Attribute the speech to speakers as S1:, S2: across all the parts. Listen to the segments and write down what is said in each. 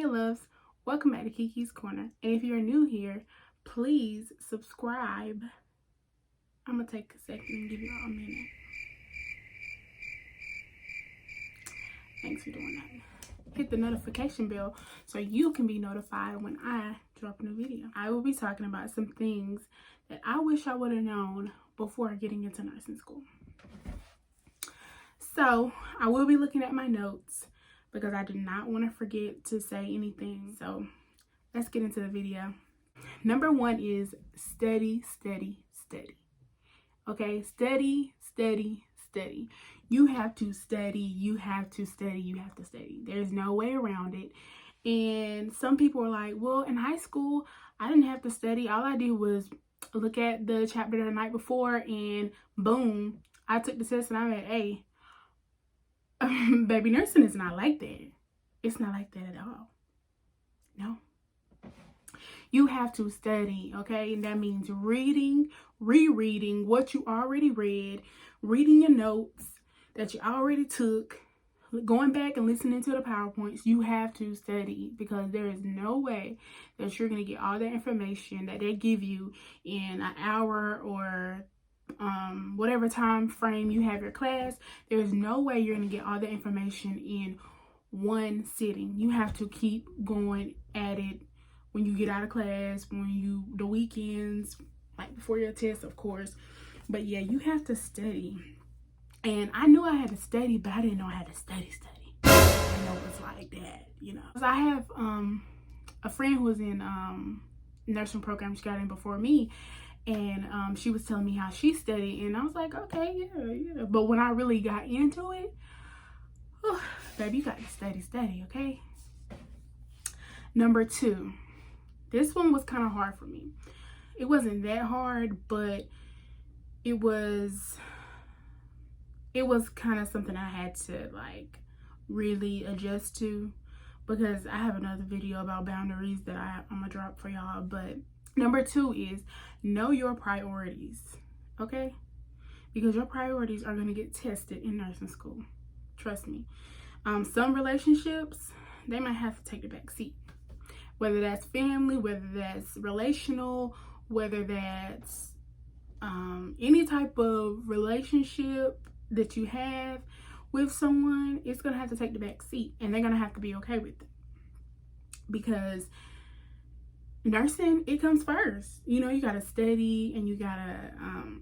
S1: Hey loves, welcome back to Kiki's Corner. And if you're new here, please subscribe. I'm gonna take a second and give you all a minute. Thanks for doing that. Hit the notification bell so you can be notified when I drop a new video. I will be talking about some things that I wish I would have known before getting into nursing school. So I will be looking at my notes because I did not want to forget to say anything. So let's get into the video. Number one is steady, steady, steady. Okay, steady, steady, steady. You have to study, you have to study, you have to study. There's no way around it. And some people are like, well, in high school, I didn't have to study. All I did was look at the chapter the night before and boom, I took the test and I'm at A. Baby, nursing is not like that. It's not like that at all. No. You have to study, okay? And that means reading, rereading what you already read, reading your notes that you already took, going back and listening to the PowerPoints. You have to study because there is no way that you're going to get all that information that they give you in an hour or whatever time frame you have your class. There's no way you're going to get all the information in one sitting. You have to keep going at it when you get out of class, the weekends, like before your test, of course. But yeah, you have to study. And I knew I had to study, but I didn't know I had to study. I didn't know it was like that, you know. So I have a friend who was in nursing program. She got in before me. And she was telling me how she studied, and I was like, okay, yeah. But when I really got into it, baby, you got to study, okay? Number two, this one was kind of hard for me. It wasn't that hard, but it was kind of something I had to like really adjust to, because I have another video about boundaries that I'm gonna drop for y'all. But number two is know your priorities, okay? Because your priorities are going to get tested in nursing school. Trust me. Some relationships, they might have to take the back seat. Whether that's family, whether that's relational, whether that's any type of relationship that you have with someone, it's going to have to take the back seat. And they're going to have to be okay with it. Because nursing, it comes first. You know, you gotta study and you gotta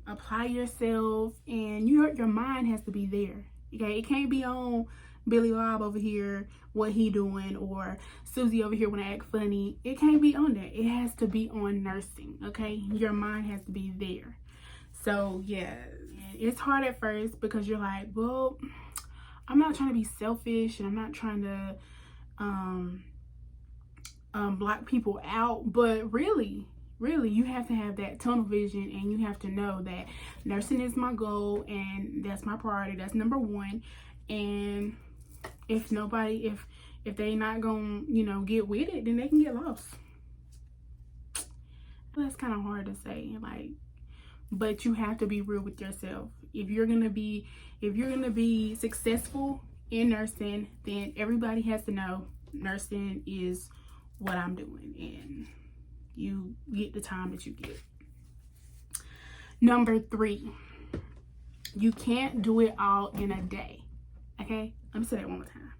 S1: apply yourself, and your mind has to be there. Okay, it can't be on Billy Bob over here, what he doing, or Susie over here when I act funny. It can't be on that. It has to be on nursing. Okay, your mind has to be there. So yeah, it's hard at first because you're like, well, I'm not trying to be selfish and I'm not trying to block people out, but really you have to have that tunnel vision, and you have to know that nursing is my goal and that's my priority. That's number one. And if they not gonna, you know, get with it, then they can get lost. That's kind of hard to say, like, but you have to be real with yourself. If you're gonna be successful in nursing, then everybody has to know nursing is what I'm doing, and you get the time that you get. Number three, you can't do it all in a day. Okay, let me say that one more time.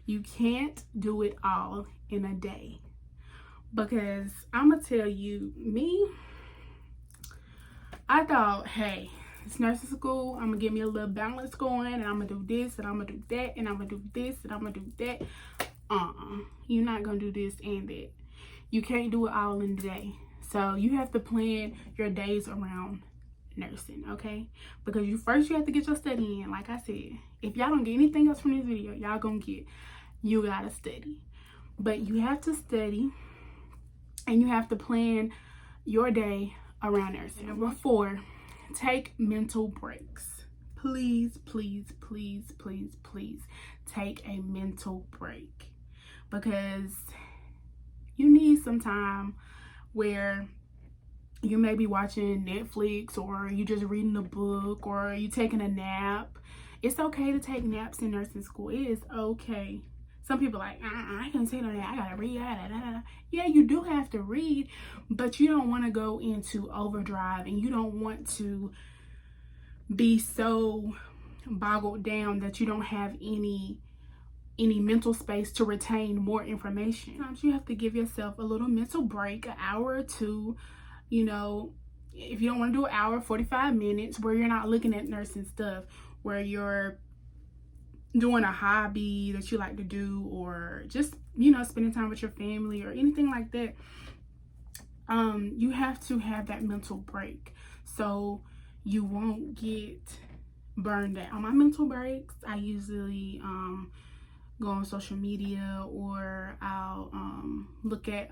S1: You can't do it all in a day, because I'm gonna tell you, me, I thought, hey, it's nursing school, I'm gonna get me a little balance going, and I'm gonna do this and I'm gonna do that and I'm gonna do this and I'm gonna do that. You're not gonna do this and that. You can't do it all in a day. So you have to plan your days around nursing, okay? Because you have to get your study in. Like I said, if y'all don't get anything else from this video, y'all gonna get, you gotta study. But you have to study, and you have to plan your day around nursing. Number four, take mental breaks. Please, please, please, please, please take a mental break, because you need some time where you may be watching Netflix, or you just reading a book, or you taking a nap. It's okay to take naps in nursing school. It is okay Some people like, I can't say no that. I gotta read. Yeah, you do have to read, but you don't want to go into overdrive, and you don't want to be so boggled down that you don't have any mental space to retain more information. Sometimes you have to give yourself a little mental break, an hour or two. You know, if you don't want to do an hour, 45 minutes, where you're not looking at nursing stuff, where you're doing a hobby that you like to do, or just, you know, spending time with your family or anything like that. You have to have that mental break so you won't get burned out. On my mental breaks, I usually go on social media, or I'll look at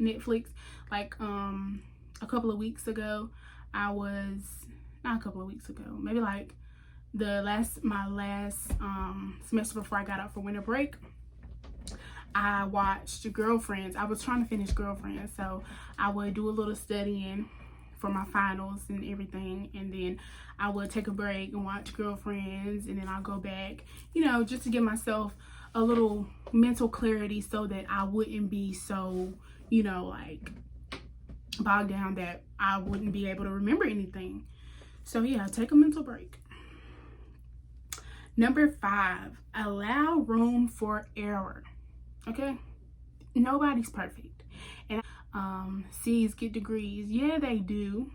S1: Netflix. Like a couple of weeks ago, not a couple of weeks ago, maybe like my last semester before I got out for winter break, I watched Girlfriends. I was trying to finish Girlfriends, so I would do a little studying for my finals and everything, and then I would take a break and watch Girlfriends, and then I'll go back, you know, just to give myself a little mental clarity so that I wouldn't be so, you know, like bogged down that I wouldn't be able to remember anything. So yeah, take a mental break. Number 5, allow room for error. Okay, nobody's perfect, and C's get degrees. Yeah, they do.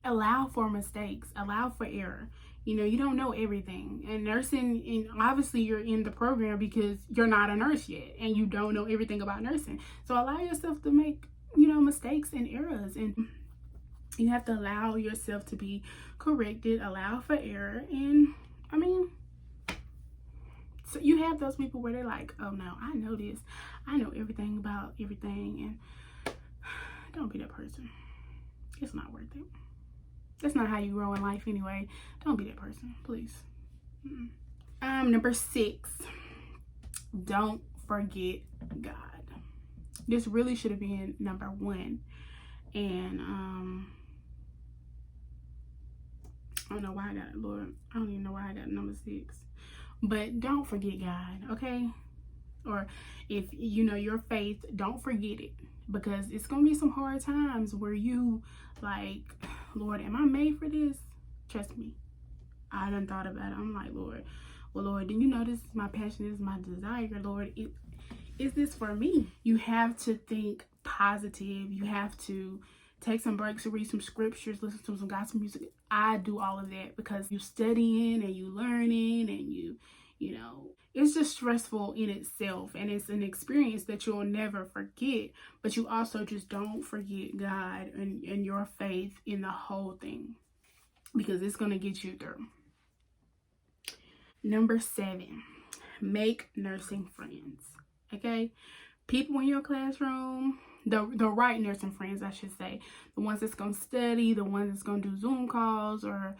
S1: Allow for mistakes, allow for error. You know, you don't know everything, and nursing, and obviously you're in the program because you're not a nurse yet and you don't know everything about nursing. So allow yourself to make, you know, mistakes and errors, and you have to allow yourself to be corrected, allow for error. And I mean, so you have those people where they're like, oh no, I know this, I know everything about everything, and don't be that person. It's not worth it. That's not how you grow in life anyway. Don't be that person, please. Number 6, don't forget God. This really should have been number 1, and I don't know why I got it, Lord. I don't even know why I got number 6. But don't forget God, okay? Or if you know your faith, don't forget it, because it's gonna be some hard times where you like, Lord, am I made for this? Trust me, I done thought about it. I'm like, Lord, well, Lord, do you know this is my passion, this is my desire, Lord? Is this for me? You have to think positive. You have to take some breaks to read some scriptures, listen to some gospel music. I do all of that because you studying and you learning, and you know, it's just stressful in itself, and it's an experience that you'll never forget. But you also just don't forget God and your faith in the whole thing, because it's going to get you through. Number 7, make nursing friends. Okay, people in your classroom, the right nursing friends, I should say, the ones that's gonna study, the ones that's gonna do Zoom calls, or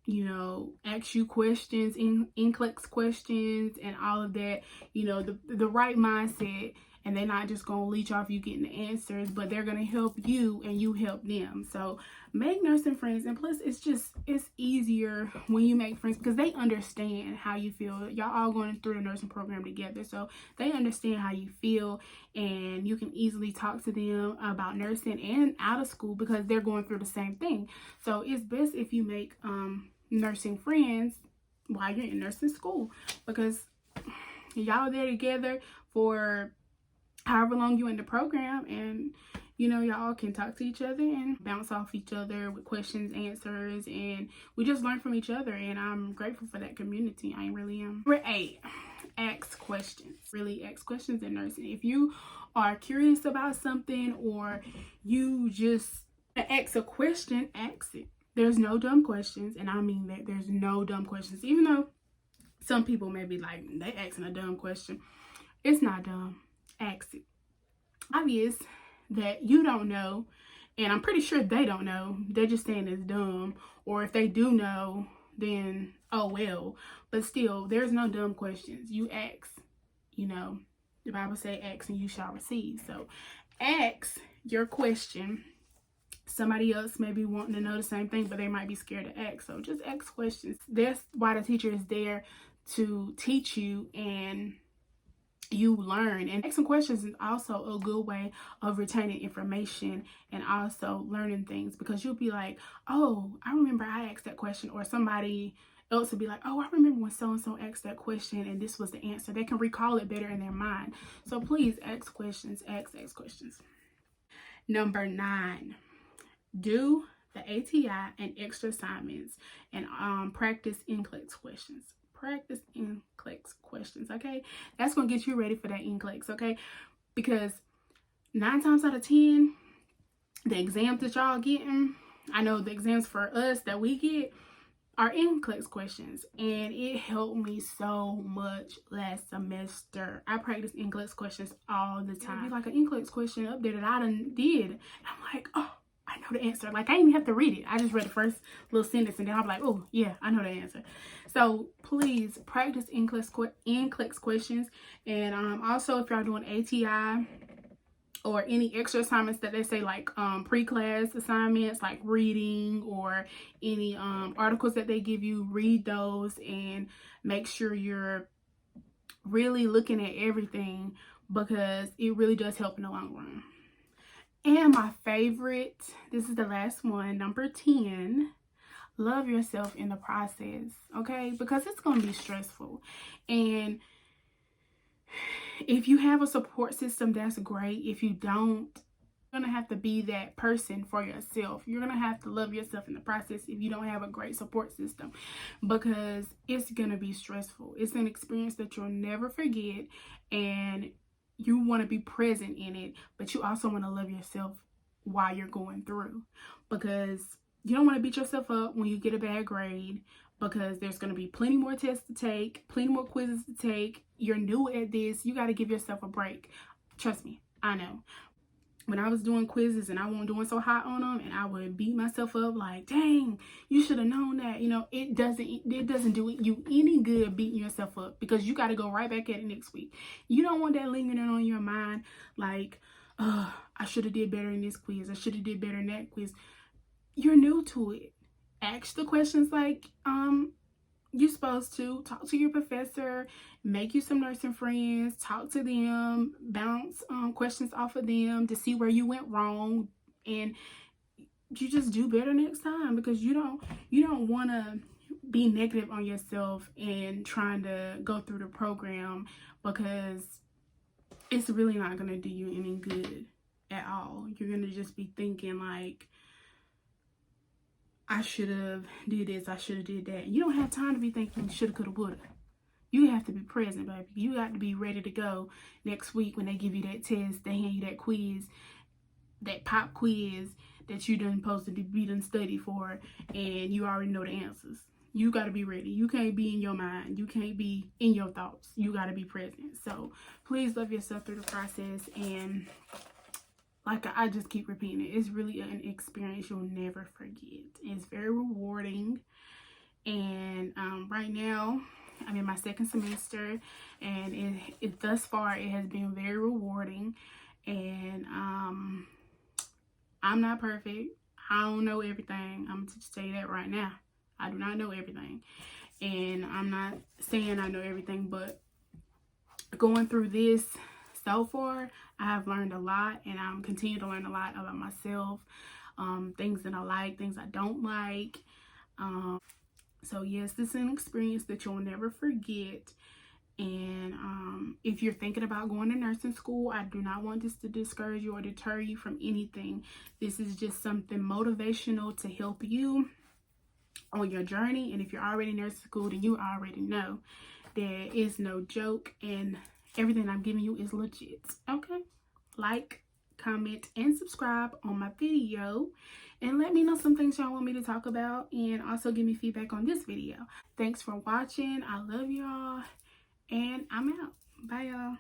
S1: you know, ask you questions, NCLEX questions, and all of that. You know, the right mindset, and they're not just gonna leech off you getting the answers, but they're gonna help you and you help them. So make nursing friends, and plus it's easier when you make friends because they understand how you feel. Y'all all going through the nursing program together, so they understand how you feel, and you can easily talk to them about nursing and out of school because they're going through the same thing. So it's best if you make nursing friends while you're in nursing school, because y'all there together for however long you in the program, and you know, y'all can talk to each other and bounce off each other with questions, answers, and we just learn from each other, and I'm grateful for that community. I really am. Number 8, ask questions. Really ask questions in nursing. If you are curious about something, or you just ask a question, ask it. There's no dumb questions, and I mean that. There's no dumb questions. Even though some people may be like, they asking a dumb question. It's not dumb. Ask it. Obvious that you don't know, and I'm pretty sure they don't know. They're just saying it's dumb. Or if they do know, then oh well. But still, there's no dumb questions. You ask. You know, the Bible says, ask and you shall receive. So ask your question. Somebody else may be wanting to know the same thing, but they might be scared to ask. So just ask questions. That's why the teacher is there to teach you and you learn. And asking questions is also a good way of retaining information and also learning things, because you'll be like, oh, I remember I asked that question, or somebody else will be like, oh, I remember when so-and-so asked that question and this was the answer. They can recall it better in their mind. So please ask questions, ask questions. Number 9, do the ATI and extra assignments and practice NCLEX questions. Practice NCLEX questions, okay? That's going to get you ready for that NCLEX, okay? Because 9 times out of 10, the exams that y'all getting, I know the exams for us that we get are NCLEX questions, and it helped me so much last semester. I practice NCLEX questions all the time. It'd be like an NCLEX question up there that I done did, and I'm like, oh, I know the answer. Like, I didn't even have to read it. I just read the first little sentence, and then I'm like, oh yeah, I know the answer. So please practice NCLEX questions. And also, if y'all doing ATI or any extra assignments that they say, like pre-class assignments like reading, or any articles that they give you, read those and make sure you're really looking at everything, because it really does help in the long run. And my favorite, this is the last one, number 10, love yourself in the process, okay? Because it's going to be stressful. And if you have a support system, that's great. If you don't, you're going to have to be that person for yourself. You're going to have to love yourself in the process if you don't have a great support system, because it's going to be stressful. It's an experience that you'll never forget, and you want to be present in it, but you also want to love yourself while you're going through, because you don't want to beat yourself up when you get a bad grade, because there's going to be plenty more tests to take, plenty more quizzes to take. You're new at this. You got to give yourself a break. Trust me, I know. When I was doing quizzes and I wasn't doing so hot on them, and I would beat myself up like, dang, you should have known that. You know, it doesn't do you any good beating yourself up, because you got to go right back at it next week. You don't want that lingering on your mind like, I should have did better in this quiz. I should have did better in that quiz. You're new to it. Ask the questions like you're supposed to. Talk to your professor, make you some nursing friends, talk to them, bounce questions off of them to see where you went wrong, and you just do better next time, because you don't want to be negative on yourself and trying to go through the program, because it's really not going to do you any good at all. You're going to just be thinking like, I should have did this, I should have did that. You don't have time to be thinking shoulda, coulda, woulda. You have to be present, baby. You got to be ready to go next week when they give you that test, they hand you that quiz, that pop quiz that you done supposed to be done study for, and you already know the answers. You got to be ready. You can't be in your mind. You can't be in your thoughts. You got to be present. So please love yourself through the process. And like I just keep repeating it, it's really an experience you'll never forget. It's very rewarding. And right now, I'm in my 2nd semester, and it thus far, it has been very rewarding. And I'm not perfect. I don't know everything. I'm going to tell you that right now. I do not know everything. And I'm not saying I know everything, but going through this so far, I have learned a lot, and I'm continuing to learn a lot about myself, things that I like, things I don't like. So yes, this is an experience that you'll never forget. And if you're thinking about going to nursing school, I do not want this to discourage you or deter you from anything. This is just something motivational to help you on your journey. And if you're already in nursing school, then you already know there is no joke, and everything I'm giving you is legit. Okay? Like, comment, and subscribe on my video, and let me know some things y'all want me to talk about, and also give me feedback on this video. Thanks for watching. I love y'all, and I'm out. Bye, y'all.